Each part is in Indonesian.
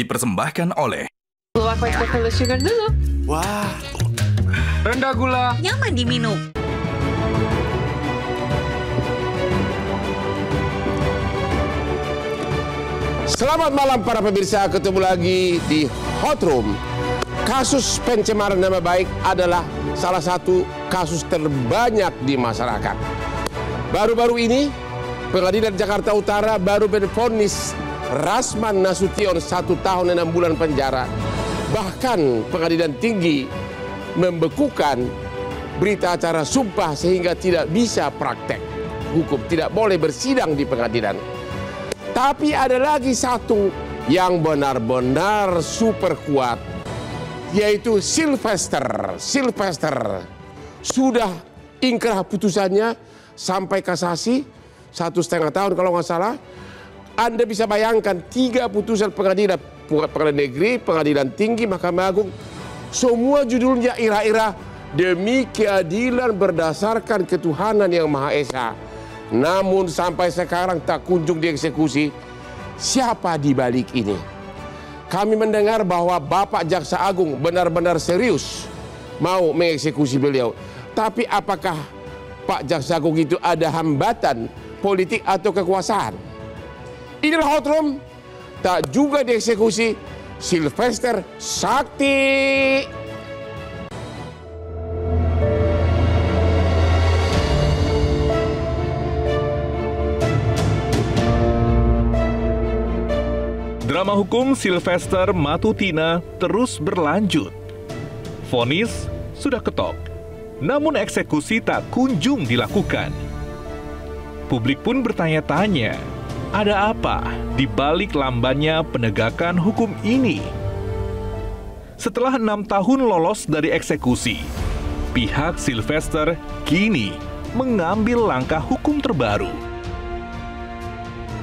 dipersembahkan oleh Luwak white cocoa sugar dulu. Wah, rendah gula. Nyaman diminum. Selamat malam para pemirsa, ketemu lagi di Hot Room. Kasus pencemaran nama baik adalah salah satu kasus terbanyak di masyarakat. Baru-baru ini, Pengadilan Jakarta Utara baru menvonis Rasman Nasution 1 tahun 6 bulan penjara. Bahkan Pengadilan Tinggi membekukan berita acara sumpah sehingga tidak bisa praktek hukum, tidak boleh bersidang di pengadilan. Tapi ada lagi satu yang benar-benar super kuat, yaitu Sylvester. Sylvester sudah ingkrah putusannya sampai kasasi 1,5 tahun kalau nggak salah. Anda bisa bayangkan 3 putusan pengadilan negeri, pengadilan tinggi, Mahkamah Agung, semua judulnya ira-ira demi keadilan berdasarkan ketuhanan yang Maha Esa. Namun sampai sekarang tak kunjung dieksekusi. Siapa di balik ini? Kami mendengar bahwa Bapak Jaksa Agung benar-benar serius mau mengeksekusi beliau. Tapi apakah Pak Jaksa Agung itu ada hambatan politik atau kekuasaan? Inilah Hot Room. Tak juga dieksekusi Sylvester Sakti. Drama hukum Sylvester Matutina terus berlanjut. Vonis sudah ketok, namun eksekusi tak kunjung dilakukan. Publik pun bertanya-tanya, ada apa di balik lambannya penegakan hukum ini? Setelah 6 tahun lolos dari eksekusi, pihak Sylvester kini mengambil langkah hukum terbaru.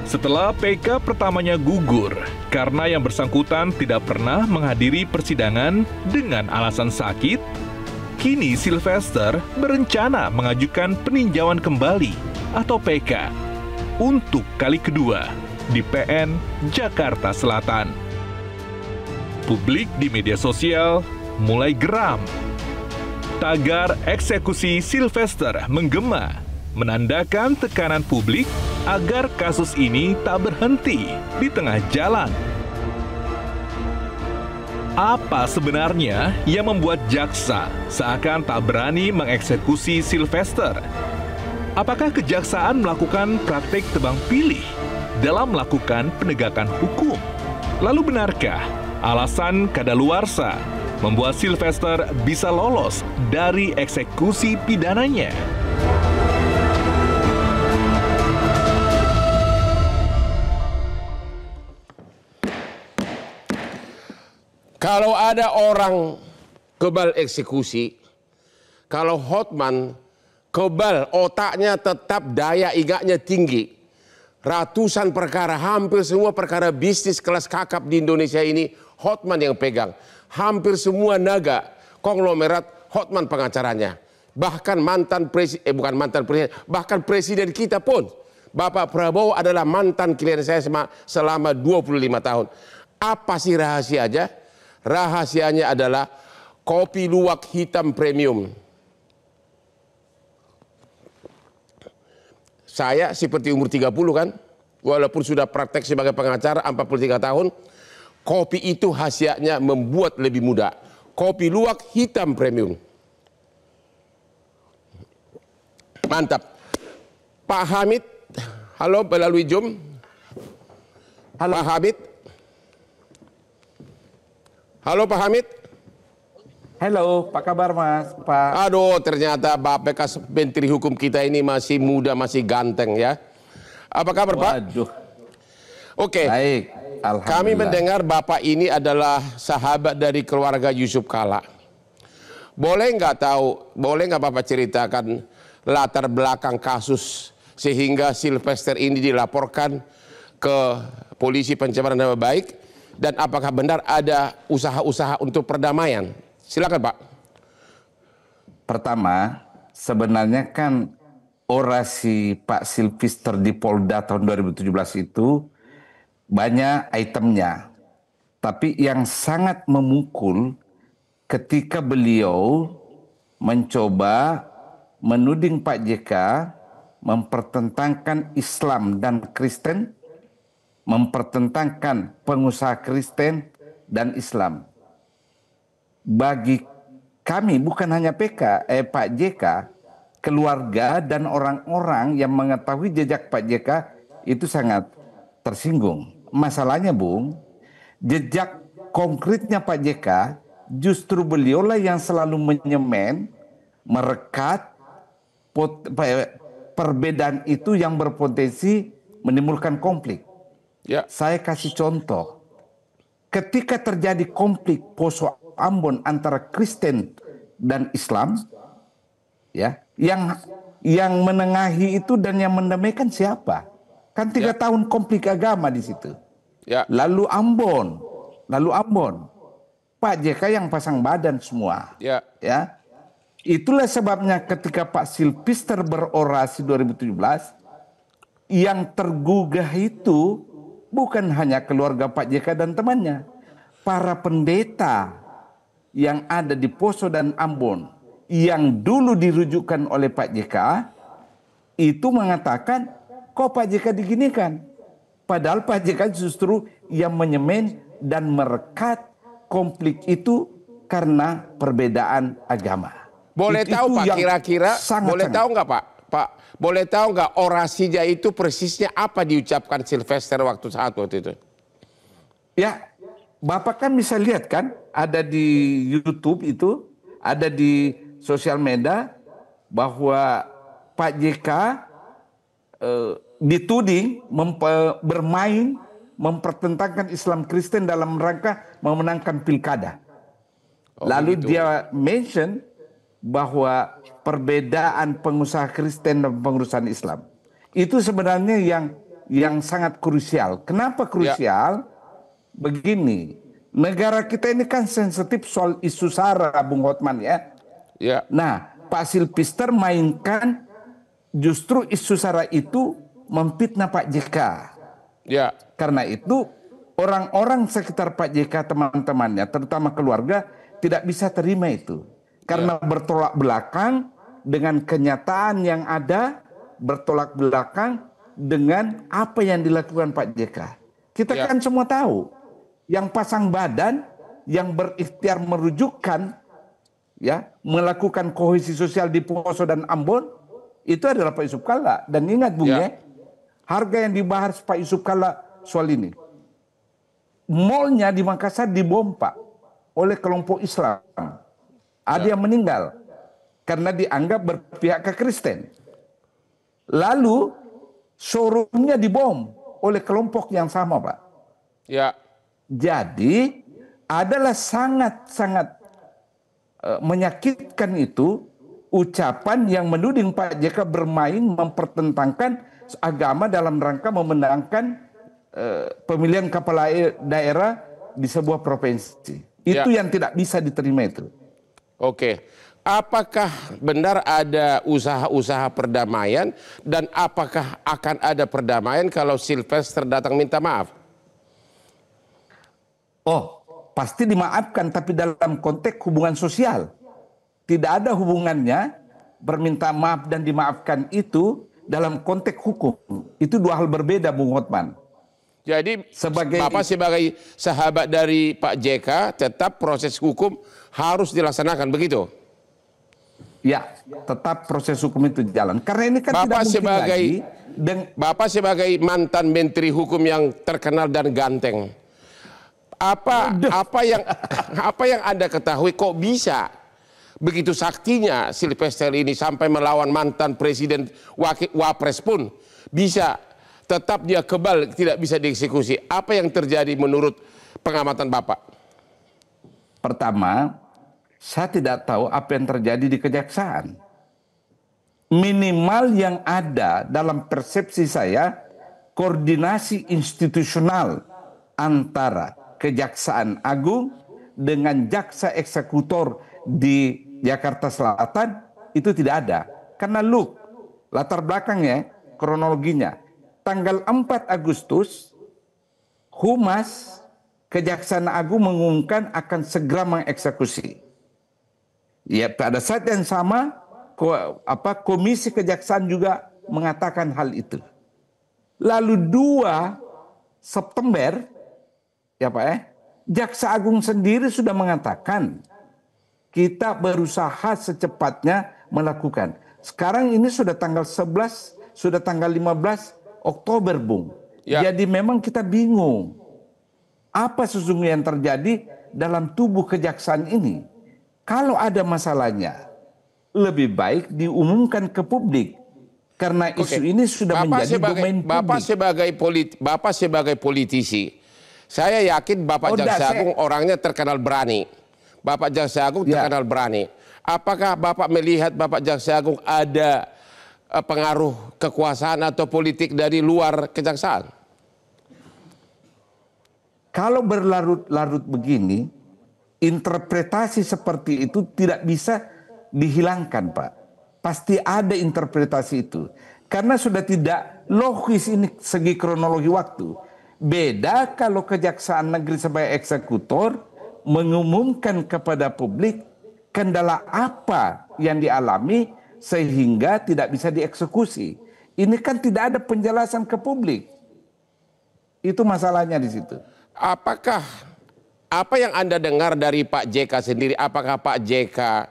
Setelah PK pertamanya gugur karena yang bersangkutan tidak pernah menghadiri persidangan dengan alasan sakit, kini Sylvester berencana mengajukan peninjauan kembali atau PK untuk kali kedua di PN Jakarta Selatan. Publik di media sosial mulai geram. Tagar eksekusi Sylvester menggema, menandakan tekanan publik agar kasus ini tak berhenti di tengah jalan. Apa sebenarnya yang membuat jaksa seakan tak berani mengeksekusi Sylvester? Apakah kejaksaan melakukan praktik tebang pilih dalam melakukan penegakan hukum? Lalu benarkah alasan kadaluarsa membuat Sylvester bisa lolos dari eksekusi pidananya? Kalau ada orang kebal eksekusi, kalau Hotman kebal, otaknya tetap daya ingatnya tinggi. Ratusan perkara, hampir semua perkara bisnis kelas kakap di Indonesia ini Hotman yang pegang. Hampir semua naga, konglomerat, Hotman pengacaranya. Bahkan bahkan presiden kita pun, Bapak Prabowo adalah mantan klien saya selama 25 tahun. Apa sih rahasianya? Rahasianya adalah kopi luwak hitam premium. Saya seperti umur 30 kan, walaupun sudah praktek sebagai pengacara 43 tahun, kopi itu khasiatnya membuat lebih muda. Kopi luwak hitam premium. Mantap. Pak Hamid, halo melalui Zoom. Halo Pak Hamid. Halo Pak Hamid. Halo, apa kabar Mas? Pak. Aduh, ternyata Bapak bekas Menteri Hukum kita ini masih muda, masih ganteng ya. Apa kabar Pak? Waduh. Oke. Baik, alhamdulillah. Kami mendengar Bapak ini adalah sahabat dari keluarga Yusuf Kala. Boleh nggak Bapak ceritakan latar belakang kasus sehingga Sylvester ini dilaporkan ke polisi pencemaran nama baik, dan apakah benar ada usaha-usaha untuk perdamaian? Silakan Pak. Pertama, sebenarnya kan orasi Pak Sylvester di Polda tahun 2017 itu banyak itemnya. Tapi yang sangat memukul ketika beliau mencoba menuding Pak JK mempertentangkan Islam dan Kristen, mempertentangkan pengusaha Kristen dan Islam. Bagi kami, bukan hanya Pak JK, keluarga dan orang-orang yang mengetahui jejak Pak JK itu sangat tersinggung. Masalahnya, Bung, jejak konkretnya Pak JK justru beliaulah yang selalu menyemen, merekat perbedaan itu yang berpotensi menimbulkan konflik. Ya. Saya kasih contoh. Ketika terjadi konflik Poso Ambon antara Kristen dan Islam, ya, yang menengahi itu dan yang mendamaikan siapa? Kan 3 tahun konflik agama di situ. Ya. Lalu Ambon, Pak JK yang pasang badan semua. Ya. Ya. Itulah sebabnya ketika Pak Silvester berorasi 2017, yang tergugah itu bukan hanya keluarga Pak JK dan temannya, para pendeta yang ada di Poso dan Ambon yang dulu dirujukkan oleh Pak JK itu mengatakan, kok Pak JK diginikan? Padahal Pak JK justru yang menyemen dan merekat konflik itu karena perbedaan agama. Boleh tahu Pak kira-kira, boleh tahu nggak Pak, boleh tahu nggak orasinya itu persisnya apa diucapkan Silvester waktu itu? Ya, Bapak kan bisa lihat kan, ada di YouTube itu, ada di sosial media bahwa Pak JK dituding bermain mempertentangkan Islam Kristen dalam rangka memenangkan pilkada. Lalu begitu. Dia mention bahwa perbedaan pengusaha Kristen dan pengurusan Islam itu sebenarnya yang sangat krusial. Kenapa krusial? Begini, negara kita ini kan sensitif soal isu sara, Bung Hotman ya. Ya. Nah, Pak Silvester mainkan justru isu sara itu memfitnah Pak JK. Ya. Karena itu orang-orang sekitar Pak JK, teman-temannya, terutama keluarga, tidak bisa terima itu. Karena bertolak belakang dengan kenyataan yang ada, bertolak belakang dengan apa yang dilakukan Pak JK. Kita kan semua tahu, yang pasang badan, yang berikhtiar merujukkan, ya, melakukan kohesi sosial di Poso dan Ambon, itu adalah Pak Yusuf Kalla. Dan ingat Bung ya, harga yang dibahas Pak Yusuf Kalla soal ini. Mallnya di Makassar dibom Pak oleh kelompok Islam. Ada yang meninggal karena dianggap berpihak ke Kristen. Lalu showroomnya dibom oleh kelompok yang sama Pak. Ya. Jadi adalah sangat-sangat menyakitkan itu ucapan yang menuding Pak JK bermain mempertentangkan agama dalam rangka memenangkan pemilihan kepala daerah di sebuah provinsi. Itu yang tidak bisa diterima itu. Oke. Apakah benar ada usaha-usaha perdamaian dan apakah akan ada perdamaian kalau Silvester datang minta maaf? Oh, pasti dimaafkan, tapi dalam konteks hubungan sosial. Tidak ada hubungannya berminta maaf dan dimaafkan itu dalam konteks hukum. Itu dua hal berbeda, Bung Hotman. Jadi Bapak sebagai sahabat dari Pak JK tetap proses hukum harus dilaksanakan, begitu? Ya, tetap proses hukum itu jalan. Karena ini kan Bapak tidak mungkin lagi. Bapak sebagai mantan Menteri Hukum yang terkenal dan ganteng, apa yang Anda ketahui kok bisa begitu saktinya Silvester ini sampai melawan mantan Presiden Wapres pun bisa tetap dia kebal, tidak bisa dieksekusi. Apa yang terjadi menurut pengamatan Bapak? Pertama, saya tidak tahu apa yang terjadi di kejaksaan. Minimal yang ada dalam persepsi saya, koordinasi institusional antara Kejaksaan Agung dengan jaksa eksekutor di Jakarta Selatan itu tidak ada. Karena latar belakangnya, kronologinya, tanggal 4 Agustus, Humas Kejaksaan Agung mengumumkan akan segera mengeksekusi. Ya, pada saat yang sama Komisi Kejaksaan juga mengatakan hal itu. Lalu 2 September ya Pak Jaksa Agung sendiri sudah mengatakan kita berusaha secepatnya melakukan. Sekarang ini sudah tanggal 11, sudah tanggal 15 Oktober, Bung. Ya. Jadi memang kita bingung. Apa sesungguhnya yang terjadi dalam tubuh kejaksaan ini? Kalau ada masalahnya, lebih baik diumumkan ke publik. Karena isu ini sudah menjadi domain publik. Bapak sebagai politisi, saya yakin Bapak Jaksa Agung orangnya terkenal berani. Bapak Jaksa Agung terkenal berani. Apakah Bapak melihat Bapak Jaksa Agung ada pengaruh kekuasaan atau politik dari luar kejaksaan? Kalau berlarut-larut begini, interpretasi seperti itu tidak bisa dihilangkan, Pak. Pasti ada interpretasi itu. Karena sudah tidak logis ini segi kronologi waktu. Beda kalau Kejaksaan Negeri sebagai eksekutor mengumumkan kepada publik kendala apa yang dialami sehingga tidak bisa dieksekusi. Ini kan tidak ada penjelasan ke publik. Itu masalahnya di situ. Apakah apa yang Anda dengar dari Pak JK sendiri, apakah Pak JK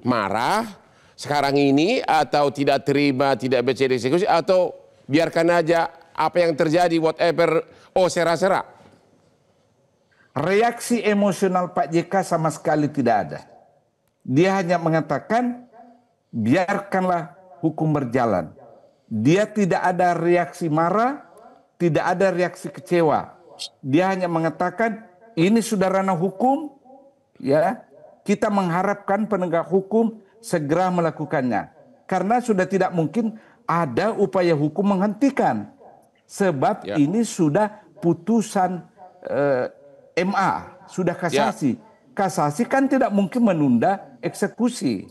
marah sekarang ini atau tidak terima, tidak bisa dieksekusi, atau biarkan aja apa yang terjadi whatever, sera-sera? Reaksi emosional Pak JK sama sekali tidak ada. Dia hanya mengatakan biarkanlah hukum berjalan. Dia tidak ada reaksi marah, tidak ada reaksi kecewa. Dia hanya mengatakan ini sudah ranah hukum, ya. Kita mengharapkan penegak hukum segera melakukannya. Karena sudah tidak mungkin ada upaya hukum menghentikan. Sebab ini sudah putusan MA, sudah kasasi. Kasasi kan tidak mungkin menunda eksekusi.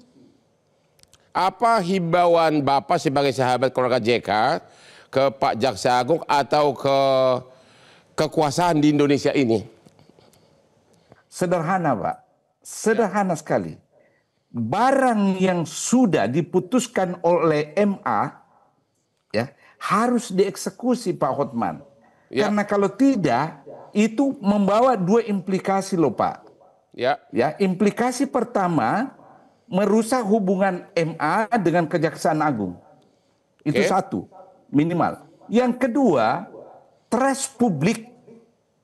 Apa himbauan Bapak sebagai sahabat keluarga JK ke Pak Jaksa Agung atau ke kekuasaan di Indonesia ini? Sederhana, Pak. Sederhana sekali. Barang yang sudah diputuskan oleh MA ya harus dieksekusi, Pak Hotman. Karena kalau tidak, itu membawa 2 implikasi loh, Pak. Ya, implikasi pertama merusak hubungan MA dengan Kejaksaan Agung. Itu satu, minimal. Yang kedua, trust publik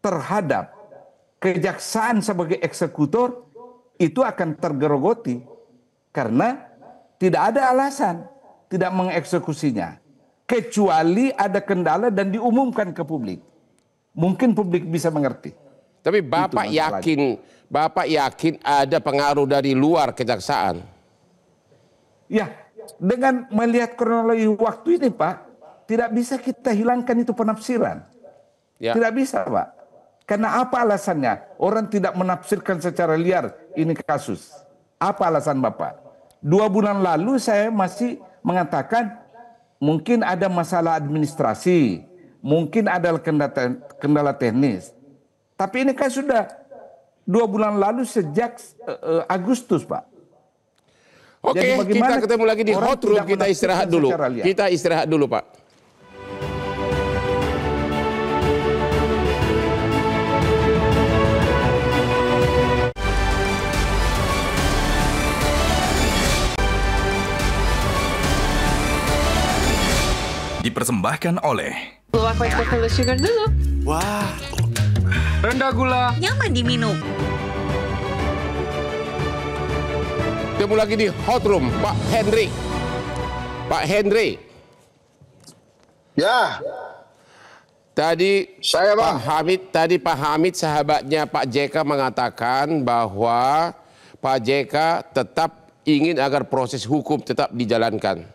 terhadap kejaksaan sebagai eksekutor itu akan tergerogoti karena tidak ada alasan tidak mengeksekusinya kecuali ada kendala dan diumumkan ke publik. Mungkin publik bisa mengerti. Tapi Bapak yakin ada pengaruh dari luar kejaksaan? Ya, dengan melihat kronologi waktu ini, Pak, tidak bisa kita hilangkan itu penafsiran. Tidak bisa, Pak. Karena apa alasannya? Orang tidak menafsirkan secara liar ini kasus. Apa alasan Bapak? 2 bulan lalu saya masih mengatakan mungkin ada masalah administrasi, mungkin ada kendala teknis. Tapi ini kan sudah 2 bulan lalu sejak Agustus, Pak. Oke, kita ketemu lagi di Hot Room. Kita istirahat dulu. Kita istirahat dulu, Pak. Dipersembahkan oleh Luwak White Chocolate Sugar dulu. Wah, rendah gula. Nyaman diminum. Ketemu lagi di Hot Room, Pak Henry. Pak Henry. Ya. Tadi Saya, Bang. Pak Hamid sahabatnya Pak JK mengatakan bahwa Pak JK tetap ingin agar proses hukum tetap dijalankan.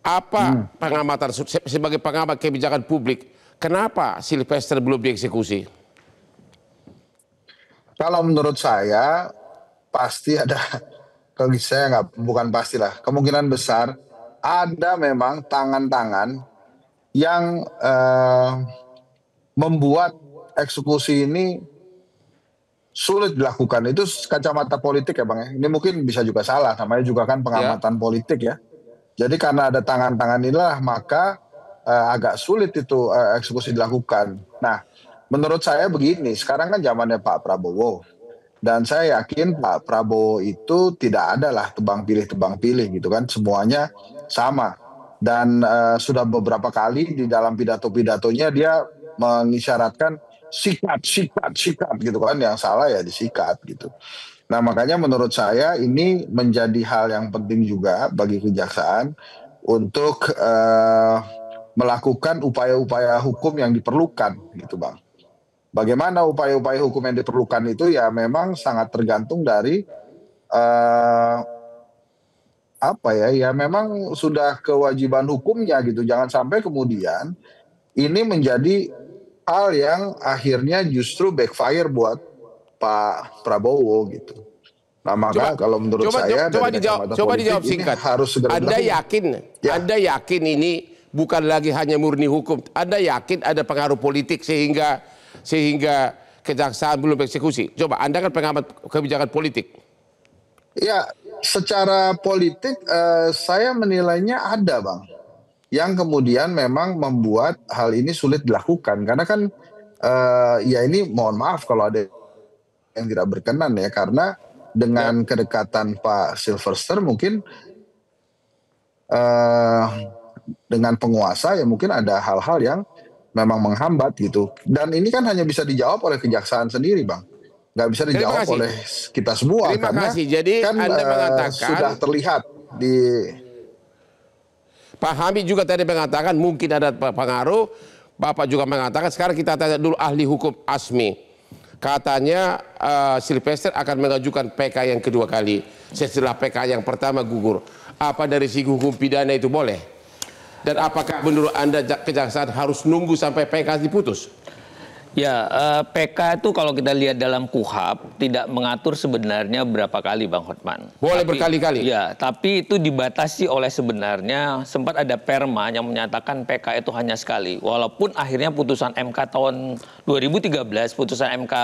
Apa pengamatan sebagai pengamat kebijakan publik, kenapa Sylvester belum dieksekusi? Kalau menurut saya pasti ada, kalau saya bukan pastilah, kemungkinan besar ada memang tangan-tangan yang membuat eksekusi ini sulit dilakukan. Itu kacamata politik ya Bang ya. Ini mungkin bisa juga salah, namanya juga kan pengamatan politik ya. Jadi karena ada tangan-tangan inilah maka agak sulit itu eksekusi dilakukan. Nah, menurut saya begini, sekarang kan zamannya Pak Prabowo. Dan saya yakin Pak Prabowo itu tidak ada lah tebang pilih gitu kan. Semuanya sama. Dan sudah beberapa kali di dalam pidato-pidatonya dia mengisyaratkan sikat gitu kan. Yang salah ya disikat gitu. Nah makanya menurut saya ini menjadi hal yang penting juga bagi kejaksaan untuk melakukan upaya-upaya hukum yang diperlukan gitu Bang. Bagaimana upaya-upaya hukum yang diperlukan itu ya memang sangat tergantung dari ya memang sudah kewajiban hukumnya gitu. Jangan sampai kemudian ini menjadi hal yang akhirnya justru backfire buat Pak Prabowo gitu. Nah maka kalau menurut saya coba dijawab singkat. Harus segera Anda yakin ini bukan lagi hanya murni hukum. Anda yakin ada pengaruh politik sehingga kejaksaan belum eksekusi? Coba, Anda kan pengamat kebijakan politik. Ya, secara politik saya menilainya ada Bang. Yang kemudian memang membuat hal ini sulit dilakukan. Karena kan ya ini mohon maaf kalau ada yang tidak berkenan ya. Karena dengan kedekatan Pak Sylvester mungkin dengan penguasa ya mungkin ada hal-hal yang memang menghambat gitu. Dan ini kan hanya bisa dijawab oleh kejaksaan sendiri Bang. Nggak bisa dijawab oleh kita semua. Terima kasih. Jadi kan, Anda mengatakan sudah terlihat di... Pak Hamid juga tadi mengatakan mungkin ada pengaruh. Bapak juga mengatakan, sekarang kita tanya dulu ahli hukum ASMI. Katanya Sylvester akan mengajukan PK yang kedua kali. Setelah PK yang pertama gugur. Apa dari segi hukum pidana itu boleh? Dan apakah menurut Anda kejaksaan harus nunggu sampai PK diputus? Ya, PK itu kalau kita lihat dalam KUHAP tidak mengatur sebenarnya berapa kali Bang Hotman. Boleh berkali-kali? Ya, tapi itu dibatasi oleh sebenarnya sempat ada perma yang menyatakan PK itu hanya sekali. Walaupun akhirnya putusan MK tahun 2013, putusan MK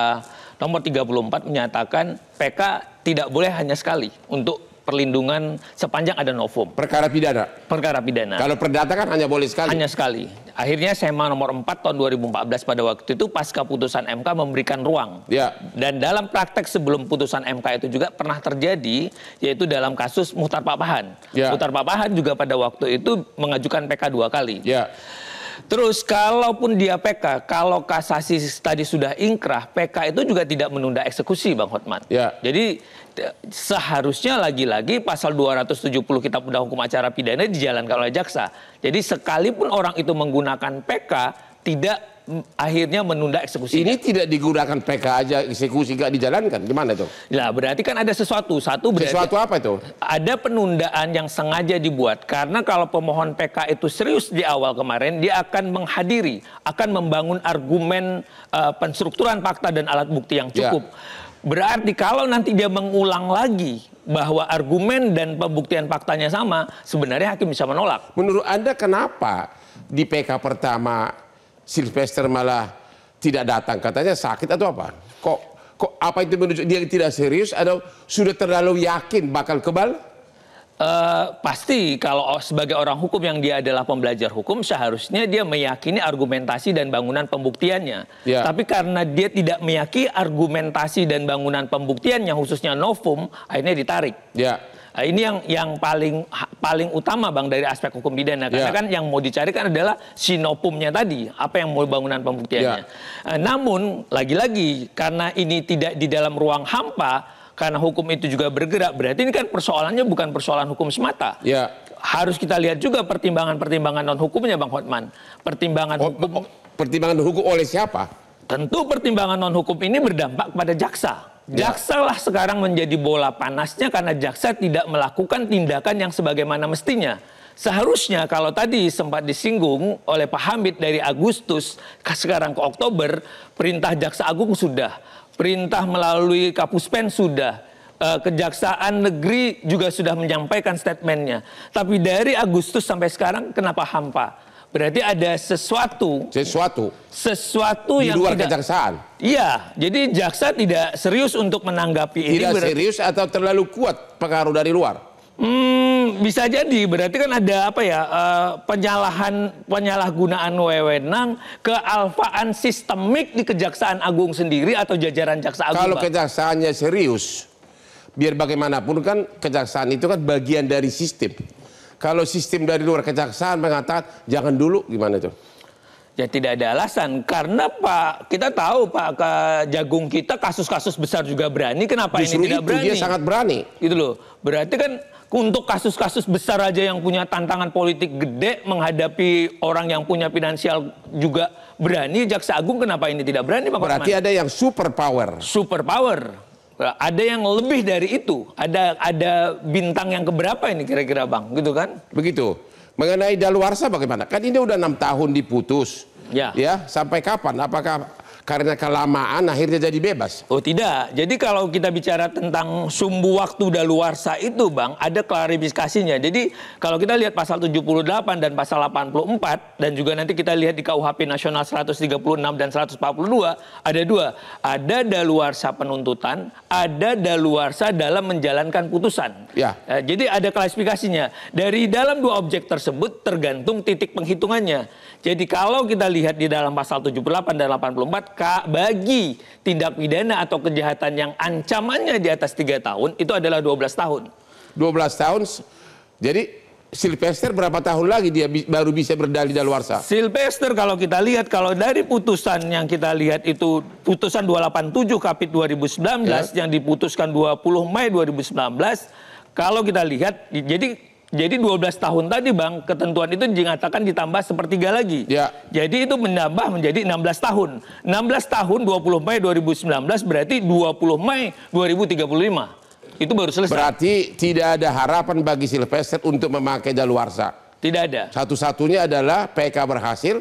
nomor 34 menyatakan PK tidak boleh hanya sekali untuk perlindungan sepanjang ada novum. Perkara pidana? Perkara pidana. Kalau perdata kan hanya boleh sekali? Hanya sekali. Akhirnya SEMA nomor 4 tahun 2014 pada waktu itu pasca putusan MK memberikan ruang. Ya. Dan dalam praktek sebelum putusan MK itu juga pernah terjadi, yaitu dalam kasus Muhtar Papahan. Ya. Muhtar Papahan juga pada waktu itu mengajukan PK 2 kali. Ya. Terus kalaupun dia PK, kalau kasasi tadi sudah ingkrah, PK itu juga tidak menunda eksekusi Bang Hotman. Ya. Jadi seharusnya lagi-lagi pasal 270 Kitab Undang Hukum Acara Pidana dijalankan oleh jaksa. Jadi sekalipun orang itu menggunakan PK, tidak akhirnya menunda eksekusi. Ini tidak digunakan PK aja, eksekusi nggak dijalankan, gimana itu? Nah, berarti kan ada sesuatu. Sesuatu apa itu? Ada penundaan yang sengaja dibuat. Karena kalau pemohon PK itu serius di awal kemarin, dia akan menghadiri, akan membangun argumen penstrukturan fakta dan alat bukti yang cukup. Berarti kalau nanti dia mengulang lagi bahwa argumen dan pembuktian faktanya sama, sebenarnya hakim bisa menolak. Menurut Anda kenapa di PK pertama Sylvester malah tidak datang? Katanya sakit atau apa? Kok apa itu menunjuk dia tidak serius atau sudah terlalu yakin bakal kebal? Pasti kalau sebagai orang hukum yang dia adalah pembelajar hukum, seharusnya dia meyakini argumentasi dan bangunan pembuktiannya. Ya. Tapi karena dia tidak meyakini argumentasi dan bangunan pembuktiannya, khususnya novum, akhirnya ditarik. Ya. Nah, ini yang paling utama Bang dari aspek hukum pidana. Karena kan yang mau dicari kan adalah sinopumnya tadi, apa yang mau bangunan pembuktiannya. Namun lagi-lagi karena ini tidak di dalam ruang hampa, karena hukum itu juga bergerak, berarti ini kan persoalannya bukan persoalan hukum semata. Ya. Harus kita lihat juga pertimbangan-pertimbangan non hukumnya Bang Hotman. Pertimbangan hukum oleh siapa? Tentu pertimbangan non hukum ini berdampak pada jaksa. Jaksa lah sekarang menjadi bola panasnya karena jaksa tidak melakukan tindakan yang sebagaimana mestinya. Seharusnya kalau tadi sempat disinggung oleh Pak Hamid dari Agustus sekarang ke Oktober, perintah Jaksa Agung sudah, perintah melalui Kapuspen sudah, Kejaksaan Negeri juga sudah menyampaikan statementnya. Tapi dari Agustus sampai sekarang kenapa hampa? Berarti ada sesuatu di yang luar tidak, kejaksaan. Iya, jadi jaksa tidak serius untuk menanggapi ini. Tidak serius atau terlalu kuat pengaruh dari luar? Bisa jadi, berarti kan ada apa ya, penyalahgunaan wewenang, kealfaan sistemik di Kejaksaan Agung sendiri atau jajaran Jaksa Agung. Kalau kejaksaannya serius, biar bagaimanapun kan kejaksaan itu kan bagian dari sistem. Kalau sistem dari luar kejaksaan mengatakan jangan dulu, gimana itu? Ya tidak ada alasan, karena Pak, kita tahu Pak Jagung kita kasus-kasus besar juga berani, kenapa Justru ini tidak berani? Dia sangat berani. Gitu loh, berarti kan untuk kasus-kasus besar aja yang punya tantangan politik gede menghadapi orang yang punya finansial juga berani, Jaksa Agung kenapa ini tidak berani Pak? Berarti ada yang super power. Super power. Ada yang lebih dari itu, ada bintang yang keberapa ini kira-kira Bang, gitu kan? Begitu. Mengenai daluarsa bagaimana? Kan ini udah 6 tahun diputus. Ya. Sampai kapan? Apakah karena kelamaan akhirnya jadi bebas? Oh tidak. Jadi kalau kita bicara tentang sumbu waktu daluarsa itu Bang, ada klarifikasinya. Jadi kalau kita lihat pasal 78 dan pasal 84 dan juga nanti kita lihat di KUHP Nasional 136 dan 142 ada dua. Ada daluarsa penuntutan, ada daluarsa dalam menjalankan putusan. Ya. Jadi ada klasifikasinya. Dari dalam dua objek tersebut tergantung titik penghitungannya. Jadi kalau kita lihat di dalam pasal 78 dan 84 bagi tindak pidana atau kejahatan yang ancamannya di atas 3 tahun itu adalah 12 tahun. 12 tahun. Jadi Sylvester berapa tahun lagi dia baru bisa berdalih daluarsa? Sylvester kalau kita lihat, kalau dari putusan yang kita lihat itu putusan 287 Kapit 2019 yang diputuskan 20 Mei 2019, kalau kita lihat jadi 12 tahun tadi Bang, ketentuan itu dinyatakan ditambah sepertiga lagi. Ya. Jadi itu menambah menjadi 16 tahun. 16 tahun 20 Mei 2019 berarti 20 Mei 2035. Itu baru selesai. Berarti tidak ada harapan bagi Sylvester untuk memakai daluarsa. Tidak ada. Satu-satunya adalah PK berhasil.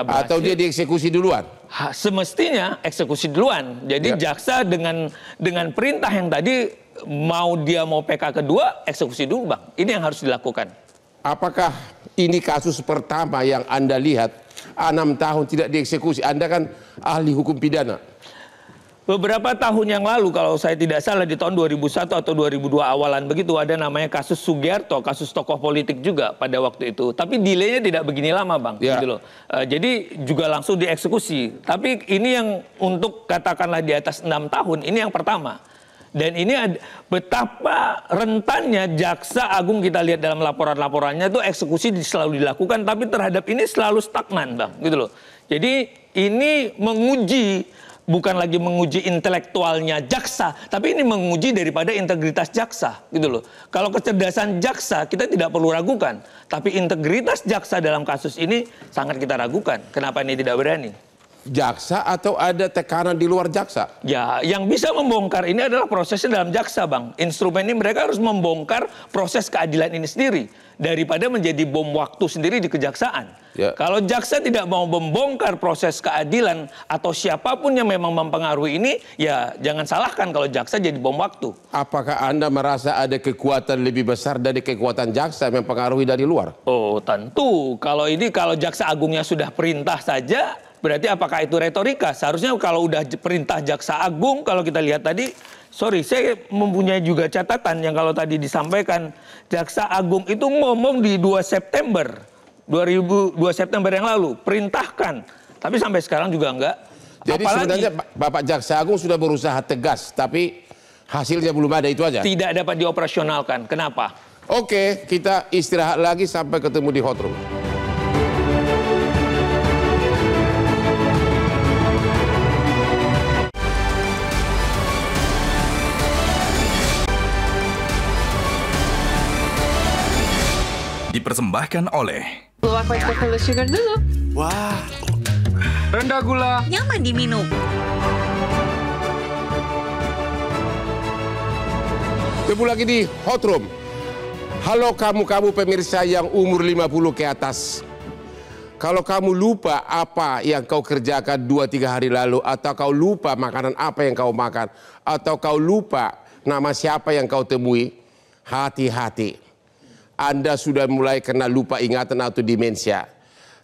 Atau dia dieksekusi duluan. Semestinya eksekusi duluan. Jadi jaksa dengan perintah yang tadi mau PK kedua, eksekusi dulu Bang. Ini yang harus dilakukan. Apakah ini kasus pertama yang Anda lihat 6 tahun tidak dieksekusi? Anda kan ahli hukum pidana. Beberapa tahun yang lalu kalau saya tidak salah di tahun 2001 atau 2002 awalan begitu ada namanya kasus Sugiarto, kasus tokoh politik juga pada waktu itu. Tapi delaynya tidak begini lama Bang. Ya. Gitu loh. Jadi juga langsung dieksekusi. Tapi ini yang untuk katakanlah di atas 6 tahun, ini yang pertama. Dan ini betapa rentannya Jaksa Agung kita lihat dalam laporan-laporannya itu eksekusi selalu dilakukan tapi terhadap ini selalu stagnan Bang, gitu loh. Jadi ini menguji, bukan lagi menguji intelektualnya jaksa, tapi ini menguji daripada integritas jaksa, gitu loh. Kalau kecerdasan jaksa kita tidak perlu ragukan, tapi integritas jaksa dalam kasus ini sangat kita ragukan. Kenapa ini tidak berani? Jaksa atau ada tekanan di luar jaksa? Ya, yang bisa membongkar ini adalah prosesnya dalam jaksa, Bang. Instrumen ini mereka harus membongkar proses keadilan ini sendiri daripada menjadi bom waktu sendiri di kejaksaan. Ya. Kalau jaksa tidak mau membongkar proses keadilan atau siapapun yang memang mempengaruhi ini, ya jangan salahkan kalau jaksa jadi bom waktu. Apakah Anda merasa ada kekuatan lebih besar dari kekuatan jaksa yang mempengaruhi dari luar? Oh, tentu. Kalau jaksa agungnya sudah perintah saja, berarti apakah itu retorika? Seharusnya kalau udah perintah jaksa agung, kalau kita lihat tadi, saya mempunyai juga catatan yang kalau tadi disampaikan, jaksa agung itu ngomong di 2 September 2002 yang lalu, perintahkan. Tapi sampai sekarang juga enggak. Jadi sebenarnya Bapak Jaksa Agung sudah berusaha tegas, tapi hasilnya belum ada, itu aja? Tidak dapat dioperasionalkan. Kenapa? Oke, kita istirahat lagi sampai ketemu di Hot Room. Dipersembahkan oleh Luwak White Chocolate Sugar dulu. Wah, rendah gula. Nyaman diminum. Ketemu lagi di Hot Room. Halo kamu pemirsa yang umur 50 ke atas. Kalau kamu lupa apa yang kau kerjakan 2-3 hari lalu, atau kau lupa makanan apa yang kau makan, atau kau lupa nama siapa yang kau temui, hati-hati. Anda sudah mulai kena lupa ingatan atau demensia.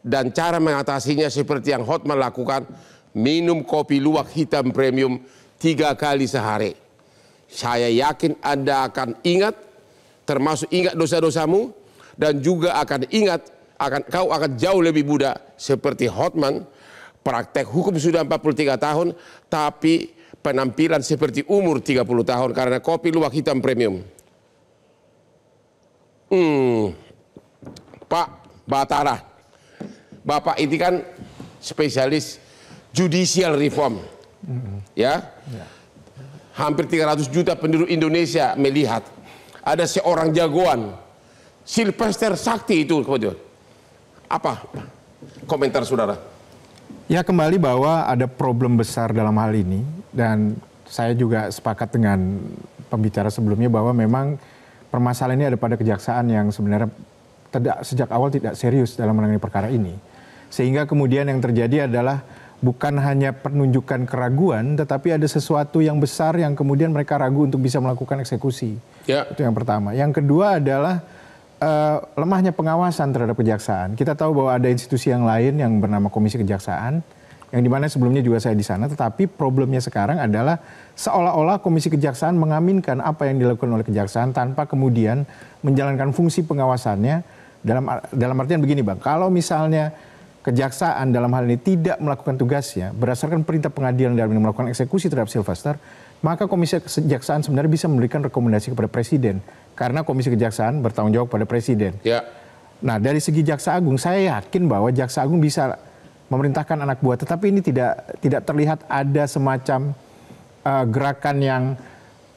Dan cara mengatasinya seperti yang Hotman lakukan, minum kopi luwak hitam premium 3 kali sehari. Saya yakin Anda akan ingat, termasuk ingat dosa-dosamu, dan juga akan ingat, kau akan jauh lebih muda seperti Hotman. Praktek hukum sudah 43 tahun, tapi penampilan seperti umur 30 tahun karena kopi luwak hitam premium. Pak Batara, Bapak ini kan spesialis judicial reform, ya. Hampir 300 juta penduduk Indonesia melihat ada seorang jagoan, Sylvester Sakti itu kemudian. Apa komentar saudara? Ya, kembali bahwa ada problem besar dalam hal ini, dan saya juga sepakat dengan pembicara sebelumnya bahwa memang permasalahan ini ada pada kejaksaan yang sebenarnya sejak awal tidak serius dalam menangani perkara ini. Sehingga kemudian yang terjadi adalah bukan hanya penunjukan keraguan, tetapi ada sesuatu yang besar yang kemudian mereka ragu untuk bisa melakukan eksekusi. Ya. Itu yang pertama. Yang kedua adalah lemahnya pengawasan terhadap kejaksaan. Kita tahu bahwa ada institusi yang lain yang bernama Komisi Kejaksaan, yang dimana sebelumnya juga saya di sana, tetapi problemnya sekarang adalah seolah-olah Komisi Kejaksaan mengaminkan apa yang dilakukan oleh kejaksaan tanpa kemudian menjalankan fungsi pengawasannya. Dalam artian begini Bang, kalau misalnya kejaksaan dalam hal ini tidak melakukan tugasnya berdasarkan perintah pengadilan dalam melakukan eksekusi terhadap Sylvester, maka Komisi Kejaksaan sebenarnya bisa memberikan rekomendasi kepada Presiden, karena Komisi Kejaksaan bertanggung jawab pada Presiden. Ya. Nah, dari segi Jaksa Agung, saya yakin bahwa Jaksa Agung bisa memerintahkan anak buah, tetapi ini tidak terlihat ada semacam gerakan yang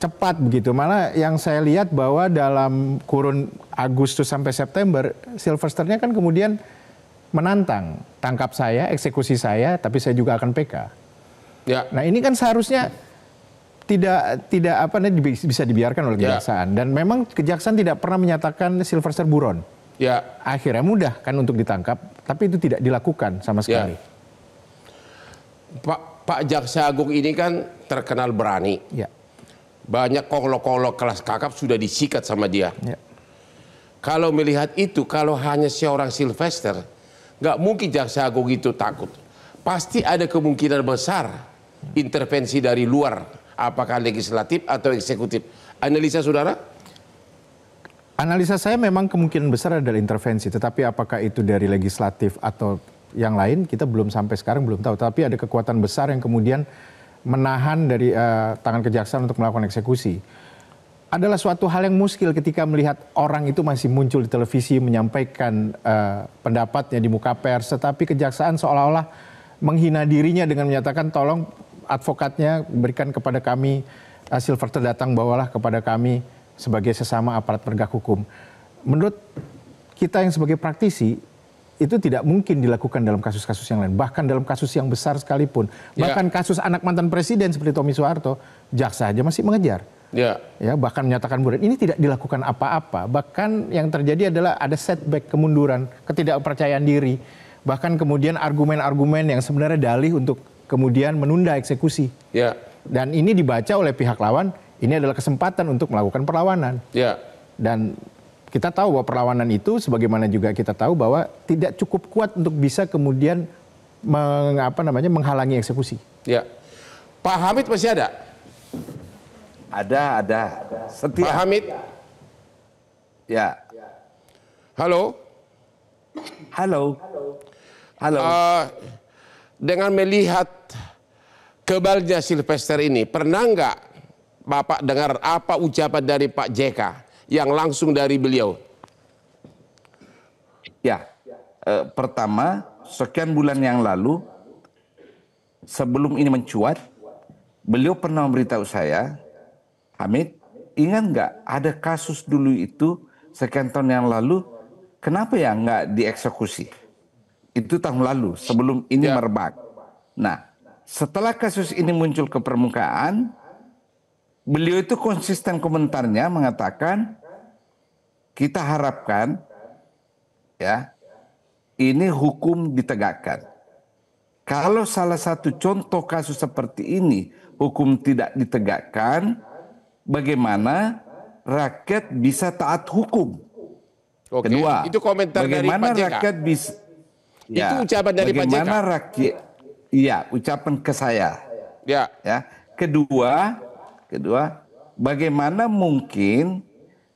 cepat begitu. Malah yang saya lihat bahwa dalam kurun Agustus sampai September, Sylvesternya kan kemudian menantang, tangkap saya, eksekusi saya, tapi saya juga akan PK. Ya. Nah, ini kan seharusnya tidak bisa dibiarkan oleh kejaksaan. Dan memang kejaksaan tidak pernah menyatakan Sylvester buron. Ya. Akhirnya mudah kan untuk ditangkap, tapi itu tidak dilakukan sama sekali. Ya. Pak Jaksa Agung ini kan terkenal berani. Ya. Banyak kolok-kolok kelas kakap sudah disikat sama dia. Ya. Kalau melihat itu, kalau hanya seorang Sylvester, nggak mungkin Jaksa Agung itu takut. Pasti ada kemungkinan besar intervensi dari luar, apakah legislatif atau eksekutif. Analisa saudara? Analisa saya memang kemungkinan besar adalah intervensi, tetapi apakah itu dari legislatif atau yang lain, kita belum sampai sekarang belum tahu. Tapi ada kekuatan besar yang kemudian menahan dari tangan kejaksaan untuk melakukan eksekusi. Adalah suatu hal yang muskil ketika melihat orang itu masih muncul di televisi menyampaikan pendapatnya di muka pers, tetapi kejaksaan seolah-olah menghina dirinya dengan menyatakan tolong advokatnya berikan kepada kami, Sylvester datang bawalah kepada kami sebagai sesama aparat penegak hukum. Menurut kita yang sebagai praktisi, itu tidak mungkin dilakukan dalam kasus-kasus yang lain. Bahkan dalam kasus yang besar sekalipun. Bahkan kasus anak mantan presiden seperti Tommy Soeharto, jaksa aja masih mengejar. Ya, bahkan menyatakan buron. Ini tidak dilakukan apa-apa. Bahkan yang terjadi adalah ada setback, kemunduran, ketidakpercayaan diri. Bahkan kemudian argumen-argumen yang sebenarnya dalih untuk kemudian menunda eksekusi. Ya. Dan ini dibaca oleh pihak lawan, ini adalah kesempatan untuk melakukan perlawanan. Ya. Dan kita tahu bahwa perlawanan itu, sebagaimana juga kita tahu bahwa tidak cukup kuat untuk bisa kemudian menghalangi eksekusi. Ya. Pak Hamid masih ada? Ada. Setia. Pak Hamid? Ya. Halo? Halo. Dengan melihat kebalnya Sylvester ini, pernah nggak Bapak dengar apa ucapan dari Pak JK yang langsung dari beliau? Ya, pertama, sekian bulan yang lalu, sebelum ini mencuat, beliau pernah memberitahu saya, Hamid, ingat nggak ada kasus dulu itu sekian tahun yang lalu, kenapa ya nggak dieksekusi? Itu tahun lalu, sebelum ini merebak. Nah, setelah kasus ini muncul ke permukaan, beliau itu konsisten komentarnya mengatakan, kita harapkan ya ini hukum ditegakkan. Kalau salah satu contoh kasus seperti ini hukum tidak ditegakkan, bagaimana rakyat bisa taat hukum? Oke, Kedua, itu komentar bagaimana dari Pak JK. rakyat bisa Ya. Itu ucapan dari Pak JK. Bagaimana rakyat? Iya, ucapan ke saya. Ya. Ya. Kedua, bagaimana mungkin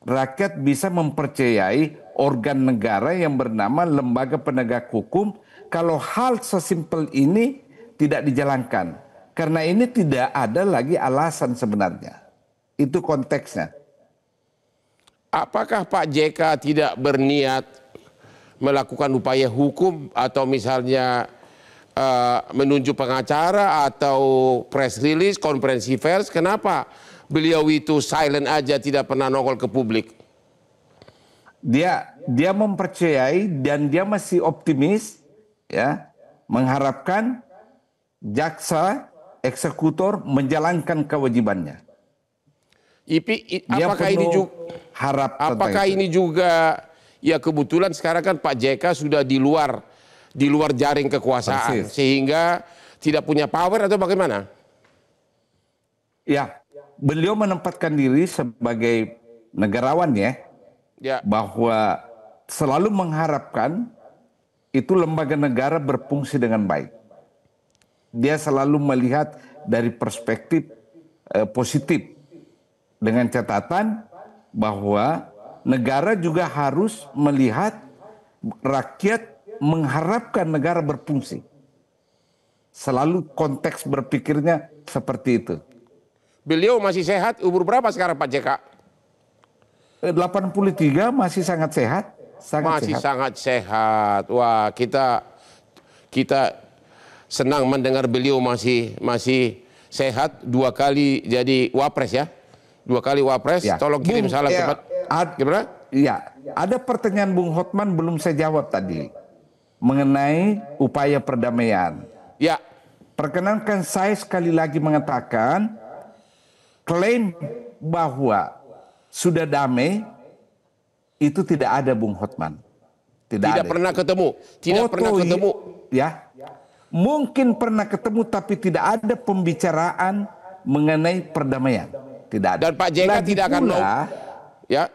rakyat bisa mempercayai organ negara yang bernama lembaga penegak hukum kalau hal sesimpel ini tidak dijalankan? Karena ini tidak ada lagi alasan sebenarnya. Itu konteksnya. Apakah Pak JK tidak berniat melakukan upaya hukum atau misalnya menunjuk pengacara atau press release, konferensi pers? Kenapa beliau itu silent aja, tidak pernah nongol ke publik? Dia mempercayai dan dia masih optimis, ya, mengharapkan jaksa eksekutor menjalankan kewajibannya. Apakah ini juga ya kebetulan sekarang kan Pak JK sudah di luar jaring kekuasaan. Persis. Sehingga tidak punya power atau bagaimana? Ya, beliau menempatkan diri sebagai negarawan ya, bahwa selalu mengharapkan itu lembaga negara berfungsi dengan baik. Dia selalu melihat dari perspektif positif dengan catatan bahwa negara juga harus melihat rakyat mengharapkan negara berfungsi. Selalu konteks berpikirnya seperti itu. Beliau masih sehat, umur berapa sekarang Pak JK? 83, masih sangat sehat. Sangat sehat. Wah, kita senang mendengar beliau masih sehat. 2 kali jadi wapres ya. 2 kali wapres. Ya. Tolong kirim salam cepat. Gimana? Iya, ada pertanyaan Bung Hotman belum saya jawab tadi mengenai upaya perdamaian. Ya. Perkenankan saya sekali lagi mengatakan klaim bahwa sudah damai itu tidak ada, Bung Hotman. Tidak pernah ketemu. Tidak pernah ketemu. Ya. Mungkin pernah ketemu tapi tidak ada pembicaraan mengenai perdamaian. Tidak ada. Dan Pak JK tidak akan mau. Ya.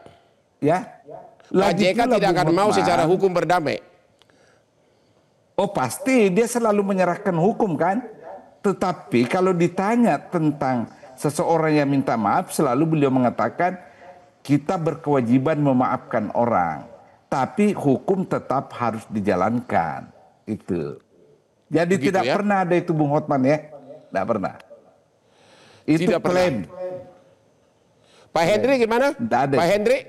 Pak JK tidak akan mau secara hukum berdamai. Oh pasti, dia selalu menyerahkan hukum kan. Tetapi kalau ditanya tentang seseorang yang minta maaf, selalu beliau mengatakan kita berkewajiban memaafkan orang. Tapi hukum tetap harus dijalankan. Itu. Jadi begitu, tidak pernah ada itu Bung Hotman ya. Tidak pernah. Itu tidak klaim. Pak Hendri gimana? Pak Hendri?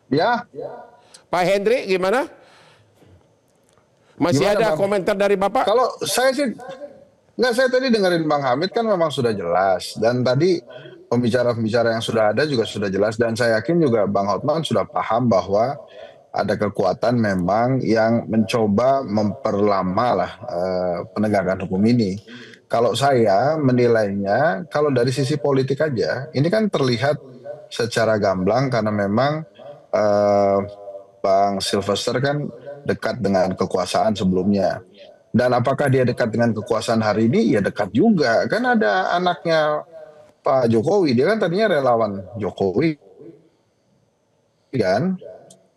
Ya. Pak Hendri gimana? Masih gimana, ada Bang? Komentar dari Bapak? Kalau saya sih, saya tadi dengerin Bang Hamid kan memang sudah jelas. Dan tadi pembicara-pembicara yang sudah ada juga sudah jelas. Dan saya yakin juga Bang Hotman sudah paham bahwa ada kekuatan memang yang mencoba memperlama lah penegakan hukum ini. Kalau saya menilainya, kalau dari sisi politik aja, ini kan terlihat secara gamblang karena memang Bang Sylvester kan dekat dengan kekuasaan sebelumnya. Dan apakah dia dekat dengan kekuasaan hari ini? Ya dekat juga. Kan ada anaknya Pak Jokowi, dia kan tadinya relawan Jokowi. Kan?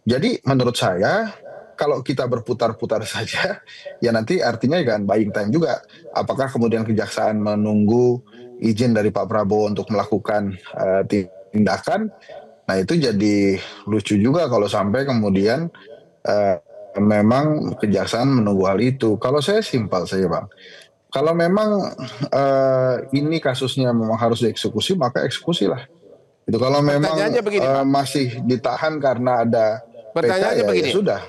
Jadi menurut saya, kalau kita berputar-putar saja, ya nanti artinya kan buying time juga. Apakah kemudian kejaksaan menunggu izin dari Pak Prabowo untuk melakukan tindakan? Nah itu jadi lucu juga kalau sampai kemudian memang kejaksaan menunggu hal itu. Kalau saya simpel saja Bang. Kalau memang ini kasusnya memang harus dieksekusi, maka eksekusilah. Itu kalau memang begini, masih ditahan karena ada pertanyaannya PK, begini, ya sudah.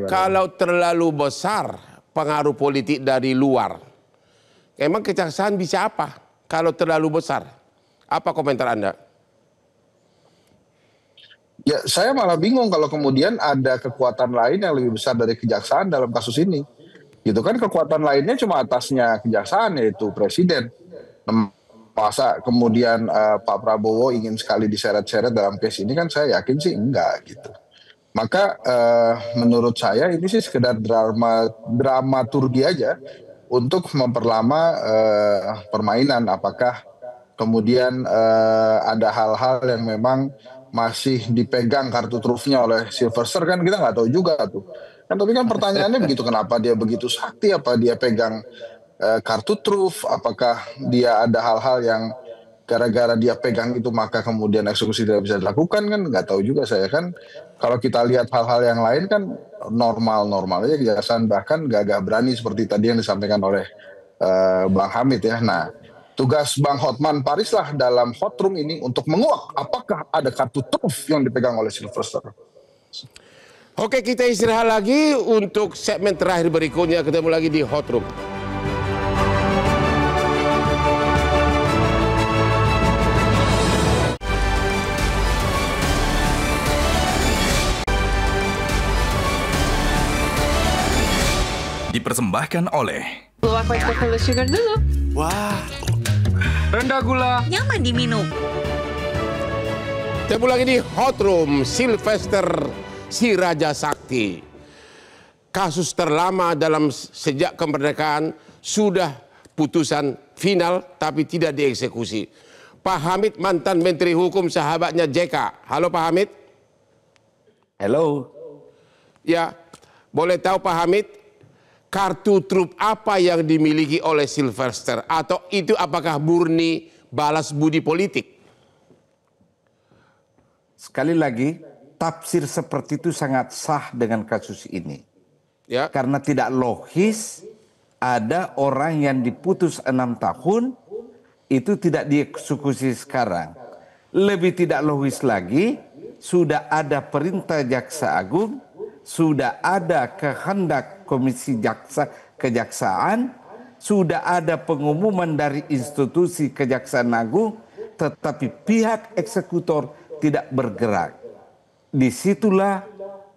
Kalau terlalu besar pengaruh politik dari luar, emang kejaksaan bisa apa? Kalau terlalu besar, apa komentar Anda? Ya, saya malah bingung kalau kemudian ada kekuatan lain yang lebih besar dari kejaksaan dalam kasus ini. Gitu kan, kekuatan lainnya cuma atasnya kejaksaan, yaitu presiden. Masa kemudian Pak Prabowo ingin sekali diseret-seret dalam case ini kan saya yakin sih enggak gitu. Maka menurut saya ini sih sekedar dramaturgi aja untuk memperlama permainan. Apakah kemudian ada hal-hal yang memang masih dipegang kartu trufnya oleh Sylvester, kan kita nggak tahu juga tuh. Kan tapi kan pertanyaannya begitu, kenapa dia begitu sakti? Apa dia pegang kartu truf? Apakah dia ada hal-hal yang gara-gara dia pegang itu maka kemudian eksekusi tidak bisa dilakukan? Kan nggak tahu juga saya kan. Kalau kita lihat hal-hal yang lain kan normal-normal aja kejaksaan, bahkan gagah berani seperti tadi yang disampaikan oleh Bang Hamid ya. Nah, tugas Bang Hotman Paris lah dalam hot room ini untuk menguak apakah ada kartu truf yang dipegang oleh Sylvester. Oke, kita istirahat lagi untuk segmen terakhir berikutnya. Ketemu lagi di Hot Room. Dipersembahkan oleh Lu aku ekspor sugar dulu. Wah, rendah gula. Nyaman diminum. Ketemu lagi di Hot Room. Sylvester si Raja Sakti. Kasus terlama dalam sejak kemerdekaan, sudah putusan final tapi tidak dieksekusi. Pak Hamid, mantan Menteri Hukum, sahabatnya JK. Halo Pak Hamid. Halo. Ya, boleh tahu Pak Hamid, kartu truf apa yang dimiliki oleh Sylvester? Atau itu apakah murni balas budi politik? Sekali lagi, tafsir seperti itu sangat sah dengan kasus ini. Ya. Karena tidak logis ada orang yang diputus 6 tahun itu tidak dieksekusi sekarang. Lebih tidak logis lagi, sudah ada perintah Jaksa Agung, sudah ada kehendak Komisi Kejaksaan, sudah ada pengumuman dari institusi Kejaksaan Agung, tetapi pihak eksekutor tidak bergerak. Disitulah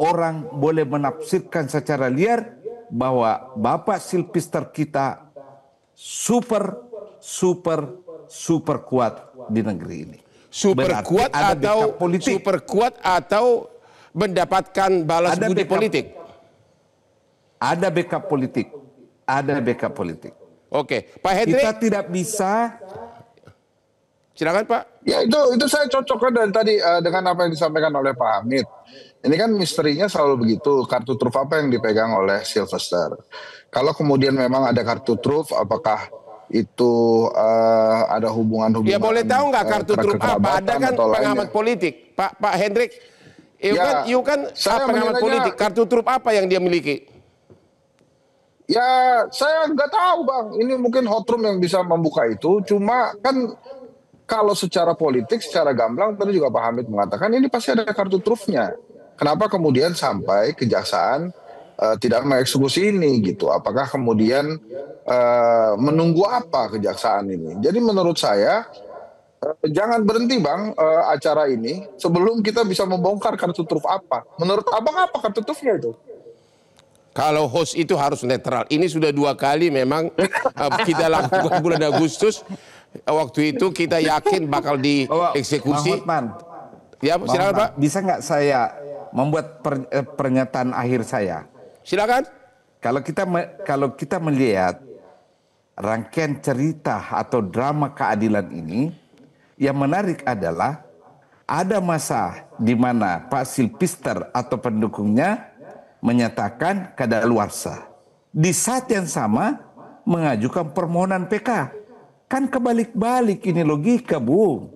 orang boleh menafsirkan secara liar bahwa Bapak Sylvester kita super kuat di negeri ini. Super kuat atau mendapatkan balas budi politik? Ada backup politik. Ada backup politik. Oke, Pak Hendrik. Kita tidak bisa. Silakan Pak. Ya itu saya cocokkan dari tadi dengan apa yang disampaikan oleh Pak Hamid. Ini kan misterinya selalu begitu, kartu truf apa yang dipegang oleh Sylvester. Kalau kemudian memang ada kartu truf, apakah itu ada hubungan-hubungan? Ya boleh tahu nggak kartu truf apa? Ada kan pengamat politik, Pak Hendrik. You kan pengamat politik. Kartu truf apa yang dia miliki? Ya saya nggak tahu Bang. Ini mungkin hot room yang bisa membuka itu. Cuma kan kalau secara politik, secara gamblang tadi juga Pak Hamid mengatakan ini pasti ada kartu trufnya. Kenapa kemudian sampai kejaksaan tidak mengeksekusi ini gitu? Apakah kemudian menunggu apa kejaksaan ini? Jadi menurut saya jangan berhenti Bang acara ini sebelum kita bisa membongkar kartu truf apa. Menurut Abang apa kartu trufnya itu? Kalau host itu harus netral. Ini sudah 2 kali memang kita lakukan bulan Agustus. Waktu itu kita yakin bakal dieksekusi. Ya, silakan Pak. Bisa nggak saya membuat pernyataan akhir saya? Silakan. Kalau kita melihat rangkaian cerita atau drama keadilan ini, yang menarik adalah ada masa di mana Pak Sylvester atau pendukungnya menyatakan kadaluarsa. Di saat yang sama mengajukan permohonan PK. Kan kebalik-balik ini logika, Bung.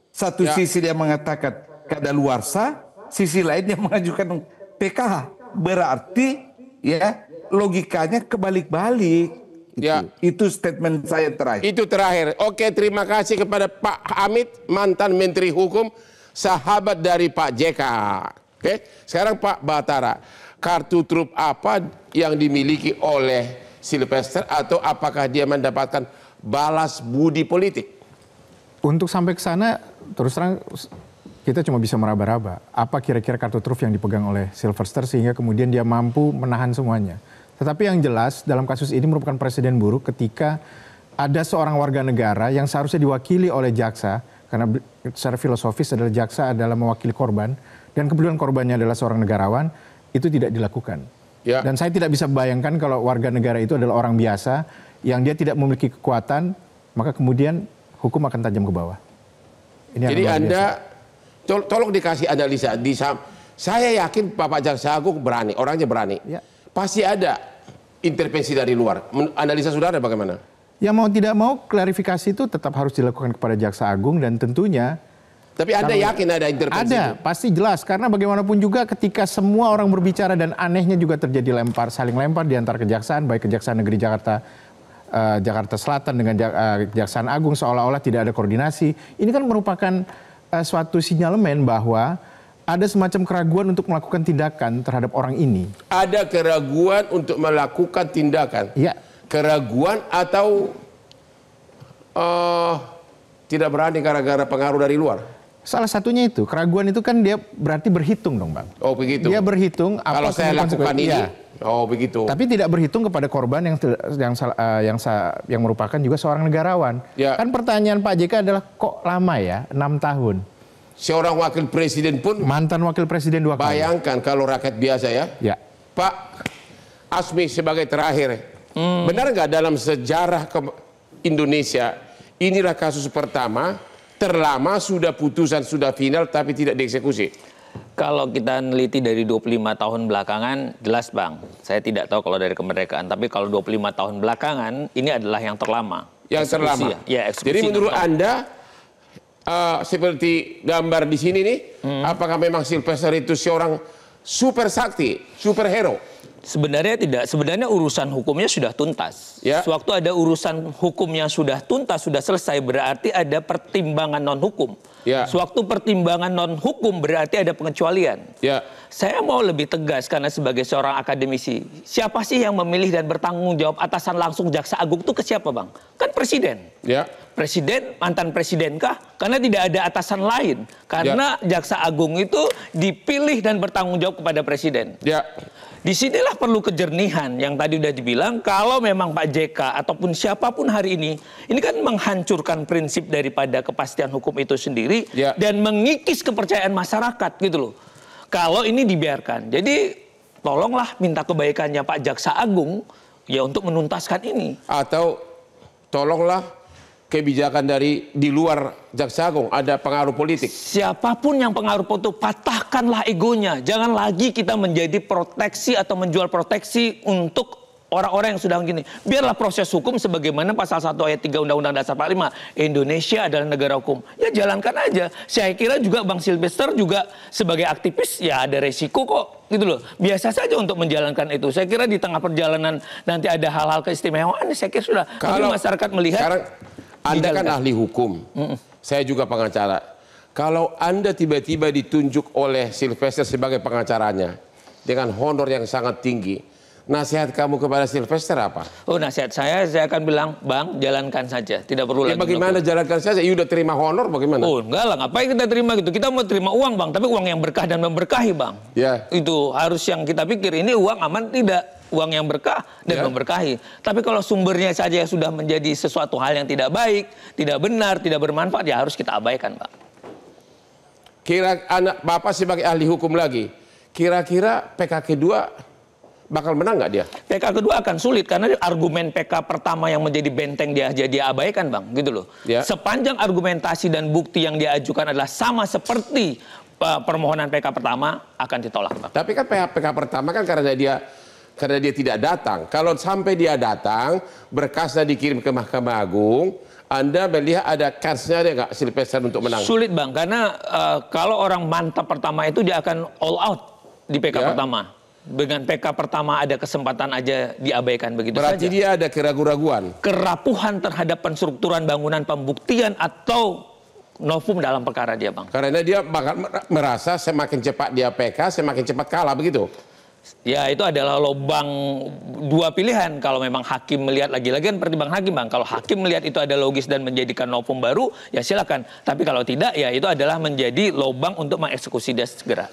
Satu sisi dia mengatakan kadaluarsa, sisi lain dia mengajukan PK. Berarti ya logikanya kebalik-balik. Itu statement saya terakhir. Itu terakhir. Oke, terima kasih kepada Pak Hamid, mantan Menteri Hukum, sahabat dari Pak JK. Oke, sekarang Pak Batara, kartu truf apa yang dimiliki oleh Sylvester atau apakah dia mendapatkan balas budi politik? Untuk sampai ke sana, terus terang kita cuma bisa meraba-raba. Apa kira-kira kartu truf yang dipegang oleh Sylvester sehingga kemudian dia mampu menahan semuanya. Tetapi yang jelas dalam kasus ini merupakan presiden buruk ketika ada seorang warga negara yang seharusnya diwakili oleh jaksa, karena secara filosofis adalah jaksa adalah mewakili korban, dan kebetulan korbannya adalah seorang negarawan, itu tidak dilakukan. Ya. Dan saya tidak bisa bayangkan kalau warga negara itu adalah orang biasa yang dia tidak memiliki kekuatan, maka kemudian hukum akan tajam ke bawah. Ini jadi Anda tolong dikasih analisa Saya yakin Bapak Jaksa Agung berani, orangnya berani. Ya. Pasti ada intervensi dari luar. Analisa saudara bagaimana? Ya mau tidak mau klarifikasi itu tetap harus dilakukan kepada Jaksa Agung dan tentunya. Tapi Anda yakin ada intervensi? Ada, pasti jelas. Karena bagaimanapun juga ketika semua orang berbicara dan anehnya juga terjadi saling lempar di antara kejaksaan, baik Kejaksaan Negeri Jakarta Selatan dengan Kejaksaan Agung seolah-olah tidak ada koordinasi. Ini kan merupakan suatu sinyalemen bahwa ada semacam keraguan untuk melakukan tindakan terhadap orang ini. Ada keraguan untuk melakukan tindakan? Iya. Keraguan atau tidak berani gara-gara pengaruh dari luar? Salah satunya itu, keraguan itu kan dia berarti berhitung dong Bang. Oh begitu. Dia berhitung apa kalau saya lakukan ini. Ya. Oh begitu. Tapi tidak berhitung kepada korban yang merupakan juga seorang negarawan. Ya. Kan pertanyaan Pak JK adalah kok lama ya 6 tahun. Seorang wakil presiden pun. Mantan wakil presiden 2 kali. Bayangkan kalau rakyat biasa ya. Ya. Pak Asmi sebagai terakhir. Benar nggak dalam sejarah Indonesia inilah kasus pertama terlama sudah putusan sudah final tapi tidak dieksekusi? Kalau kita neliti dari 25 tahun belakangan, jelas Bang. Saya tidak tahu kalau dari kemerdekaan, tapi kalau 25 tahun belakangan, ini adalah yang terlama. Yang terlama? Ya, eksekusi. Jadi menurut Anda, seperti gambar di sini nih, apakah memang Sylvester itu seorang super sakti, superhero? Sebenarnya tidak. Sebenarnya urusan hukumnya sudah tuntas. Ya. Sewaktu ada urusan hukumnya sudah tuntas, sudah selesai, berarti ada pertimbangan non-hukum. Ya. Sewaktu pertimbangan non-hukum berarti ada pengecualian. Ya. Saya mau lebih tegas karena sebagai seorang akademisi, siapa sih yang memilih dan bertanggung jawab atasan langsung Jaksa Agung itu ke siapa Bang? Kan Presiden. Ya. Presiden, mantan presiden kah? Karena tidak ada atasan lain. Karena Jaksa Agung itu dipilih dan bertanggung jawab kepada Presiden. Ya. Disinilah perlu kejernihan yang tadi udah dibilang, kalau memang Pak JK ataupun siapapun hari ini kan menghancurkan prinsip daripada kepastian hukum itu sendiri dan mengikis kepercayaan masyarakat gitu loh. Kalau ini dibiarkan. Jadi tolonglah minta kebaikannya Pak Jaksa Agung ya untuk menuntaskan ini. Atau tolonglah kebijakan dari di luar Jaksa Agung, ada pengaruh politik. Siapapun yang pengaruh politik, patahkanlah egonya. Jangan lagi kita menjadi proteksi atau menjual proteksi untuk orang-orang yang sudah begini. Biarlah proses hukum sebagaimana pasal 1 ayat 3 Undang-Undang Dasar 45. Indonesia adalah negara hukum. Ya jalankan aja. Saya kira juga Bang Sylvester juga sebagai aktivis ya ada resiko kok. Gitu loh. Biasa saja untuk menjalankan itu. Saya kira di tengah perjalanan nanti ada hal-hal keistimewaan. Saya kira sudah. Kalau masyarakat melihat. Sekarang Anda kan ahli hukum. Saya juga pengacara. Kalau Anda tiba-tiba ditunjuk oleh Sylvester sebagai pengacaranya dengan honor yang sangat tinggi, nasihat kamu kepada Sylvester apa? Oh, nasihat saya akan bilang, Bang, jalankan saja. Tidak perlu lagi. Bagaimana jalankan saja? Ya udah terima honor bagaimana? Oh, enggak lah. Ngapain kita terima gitu? Kita mau terima uang, Bang. Tapi uang yang berkah dan memberkahi, Bang. Ya. Itu harus yang kita pikir. Ini uang aman tidak? Uang yang berkah dan memberkahi. Tapi kalau sumbernya saja sudah menjadi sesuatu hal yang tidak baik, tidak benar, tidak bermanfaat, ya harus kita abaikan, Pak. Kira anak Bapak sebagai ahli hukum lagi, kira-kira PK kedua bakal menang nggak dia? PK kedua akan sulit karena argumen PK pertama yang menjadi benteng dia abaikan, Bang, gitu loh. Ya. Sepanjang argumentasi dan bukti yang dia ajukan adalah sama seperti permohonan PK pertama, akan ditolak, Bang. Tapi kan PK pertama kan karena dia tidak datang. Kalau sampai dia datang, berkasnya dikirim ke Mahkamah Agung, Anda melihat ada kansnya ada nggak Sylvester untuk menang? Sulit, Bang, karena kalau orang mantap pertama itu dia akan all out di PK pertama. Dengan PK pertama ada kesempatan aja diabaikan begitu Berarti saja. Dia ada keraguan-raguan. Kerapuhan terhadap penstrukturan bangunan pembuktian atau novum dalam perkara dia, Bang. Karena dia bakal merasa semakin cepat dia PK, semakin cepat kalah begitu. Ya, itu adalah lubang dua pilihan. Kalau memang hakim melihat, lagi-lagi kan pertimbangan hakim, Bang. Kalau hakim melihat itu ada logis dan menjadikan novum baru, ya silakan. Tapi kalau tidak, ya itu adalah menjadi lubang untuk mengeksekusi dia segera.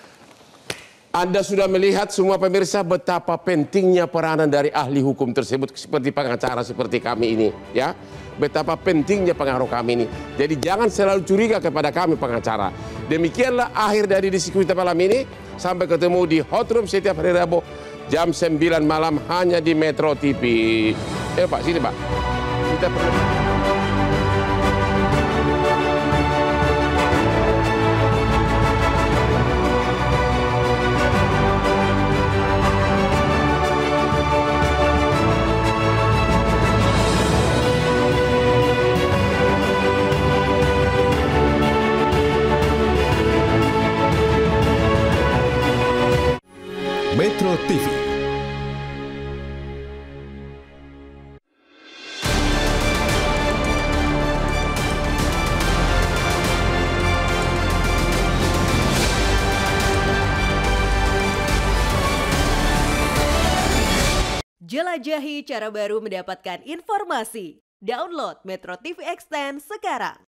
Anda sudah melihat semua pemirsa betapa pentingnya peranan dari ahli hukum tersebut seperti pengacara seperti kami ini, ya. Betapa pentingnya pengaruh kami ini. Jadi jangan selalu curiga kepada kami pengacara. Demikianlah akhir dari diskusi kita malam ini. Sampai ketemu di Hot Room setiap hari Rabu jam 9 malam hanya di Metro TV. Pak, sini Pak. Kita perlu... Jelajahi cara baru mendapatkan informasi. Download Metro TV Extend sekarang.